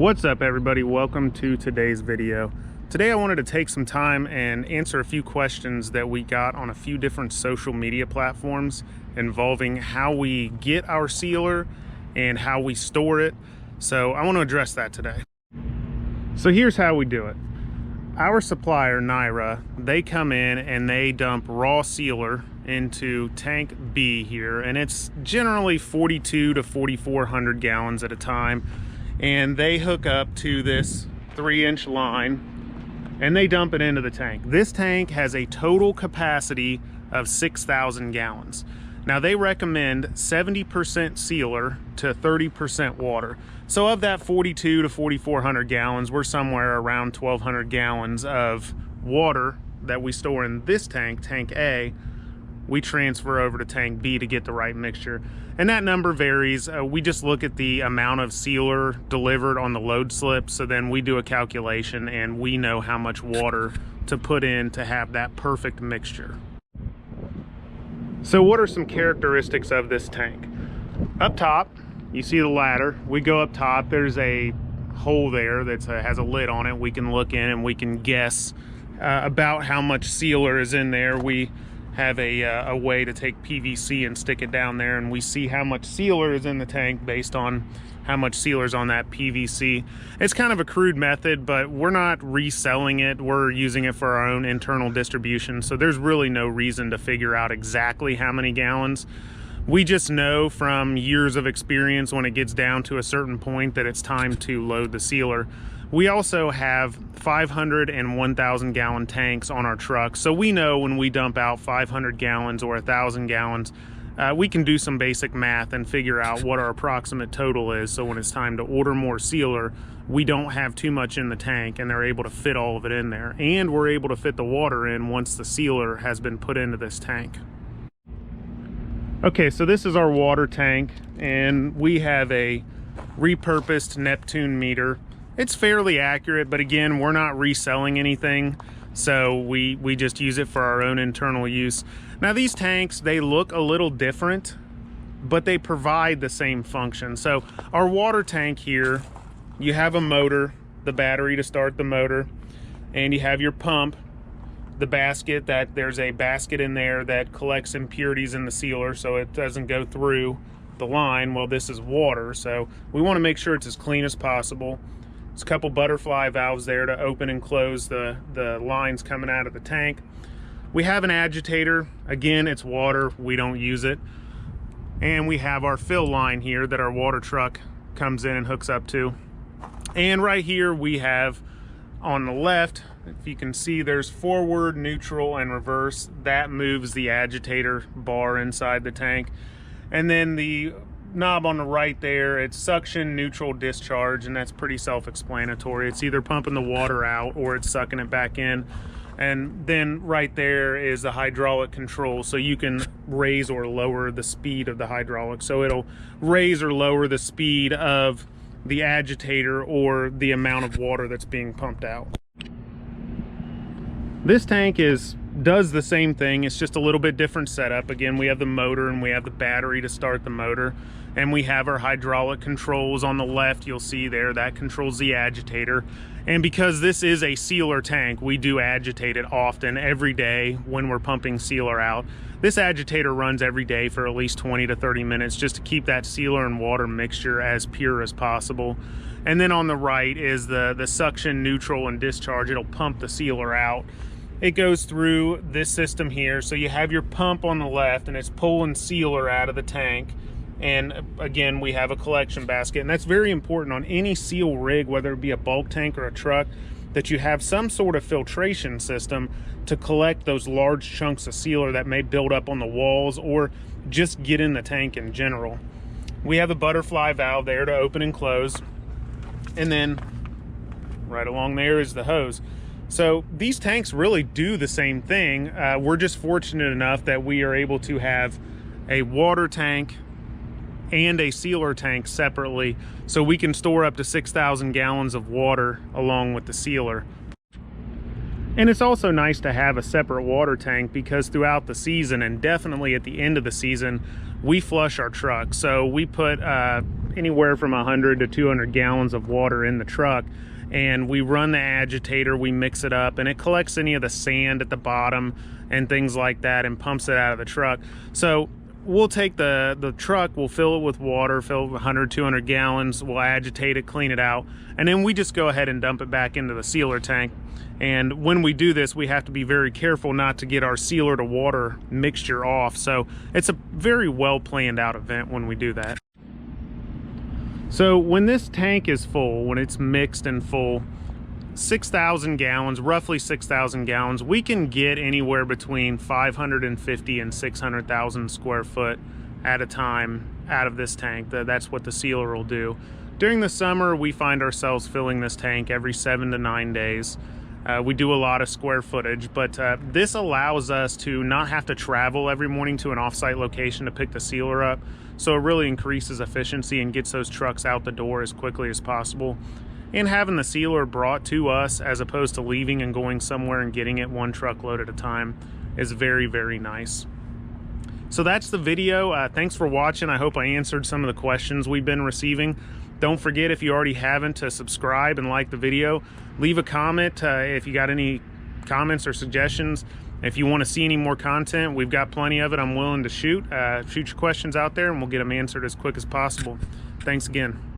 What's up, everybody? Welcome to today's video. Today I wanted to take some time and answer a few questions that we got on a few different social media platforms involving how we get our sealer and how we store it. So I want to address that today. So here's how we do it. Our supplier, Naira, they come in and they dump raw sealer into tank B here, and it's generally 42 to 4,400 gallons at a time. And they hook up to this 3-inch line and they dump it into the tank. This tank has a total capacity of 6,000 gallons. Now they recommend 70% sealer to 30% water. So of that 42 to 4,400 gallons, we're somewhere around 1,200 gallons of water that we store in this tank, tank A. We transfer over to tank B to get the right mixture. And that number varies. We just look at the amount of sealer delivered on the load slip. So then we do a calculation and we know how much water to put in to have that perfect mixture. So what are some characteristics of this tank? Up top, you see the ladder. We go up top, there's a hole there that has a lid on it. We can look in and we can guess about how much sealer is in there. We have a way to take PVC and stick it down there, and we see how much sealer is in the tank based on how much sealer is on that PVC. It's kind of a crude method, but we're not reselling it. We're using it for our own internal distribution, so there's really no reason to figure out exactly how many gallons. We just know from years of experience when it gets down to a certain point that it's time to load the sealer. We also have 500 and 1,000 gallon tanks on our truck. So we know when we dump out 500 gallons or 1,000 gallons, we can do some basic math and figure out what our approximate total is. So when it's time to order more sealer, we don't have too much in the tank and they're able to fit all of it in there. And we're able to fit the water in once the sealer has been put into this tank. Okay, so this is our water tank and we have a repurposed Neptune meter. It's fairly accurate, but again, we're not reselling anything, so we just use it for our own internal use. Now these tanks, they look a little different, but they provide the same function. So our water tank here, you have a motor, the battery to start the motor, and you have your pump, the basket, that there's a basket in there that collects impurities in the sealer so it doesn't go through the line. Well, this is water, so we want to make sure it's as clean as possible. There's a couple butterfly valves there to open and close the lines coming out of the tank. We have an agitator. Again, it's water. We don't use it. And we have our fill line here that our water truck comes in and hooks up to. And right here we have on the left, if you can see, there's forward, neutral, and reverse. That moves the agitator bar inside the tank. And then the knob on the right there, it's suction, neutral, discharge, and that's pretty self-explanatory. It's either pumping the water out or it's sucking it back in. And then right there is the hydraulic control, so you can raise or lower the speed of the hydraulic. So it'll raise or lower the speed of the agitator or the amount of water that's being pumped out. This tank does the same thing. It's just a little bit different setup. Again, we have the motor and we have the battery to start the motor, and we have our hydraulic controls on the left. You'll see there that controls the agitator. And because this is a sealer tank, we do agitate it often, every day when we're pumping sealer out. This agitator runs every day for at least 20 to 30 minutes just to keep that sealer and water mixture as pure as possible. And then on the right is the suction, neutral, and discharge. It'll pump the sealer out. It goes through this system here. So you have your pump on the left and it's pulling sealer out of the tank. And again, we have a collection basket, and that's very important on any seal rig, whether it be a bulk tank or a truck, that you have some sort of filtration system to collect those large chunks of sealer that may build up on the walls or just get in the tank in general. We have a butterfly valve there to open and close. And then right along there is the hose. So these tanks really do the same thing. We're just fortunate enough that we are able to have a water tank and a sealer tank separately, so we can store up to 6,000 gallons of water along with the sealer. And it's also nice to have a separate water tank because throughout the season, and definitely at the end of the season, we flush our truck. So we put anywhere from 100 to 200 gallons of water in the truck, and we run the agitator, we mix it up, and it collects any of the sand at the bottom and things like that and pumps it out of the truck. So we'll take the truck, we'll fill it with water, fill it with 100, 200 gallons, we'll agitate it, clean it out, and then we just go ahead and dump it back into the sealer tank. And when we do this, we have to be very careful not to get our sealer to water mixture off. So it's a very well planned out event when we do that. So when this tank is full, when it's mixed and full, 6,000 gallons, roughly 6,000 gallons, we can get anywhere between 550 and 600,000 square foot at a time out of this tank. That's what the sealer will do. During the summer, we find ourselves filling this tank every 7 to 9 days. We do a lot of square footage, but this allows us to not have to travel every morning to an off-site location to pick the sealer up. So it really increases efficiency and gets those trucks out the door as quickly as possible. And having the sealer brought to us as opposed to leaving and going somewhere and getting it one truckload at a time is very, very nice. So that's the video. Thanks for watching. I hope I answered some of the questions we've been receiving. Don't forget, if you already haven't, to subscribe and like the video. Leave a comment if you got any comments or suggestions. If you want to see any more content, we've got plenty of it. I'm willing to shoot your questions out there, and we'll get them answered as quick as possible. Thanks again.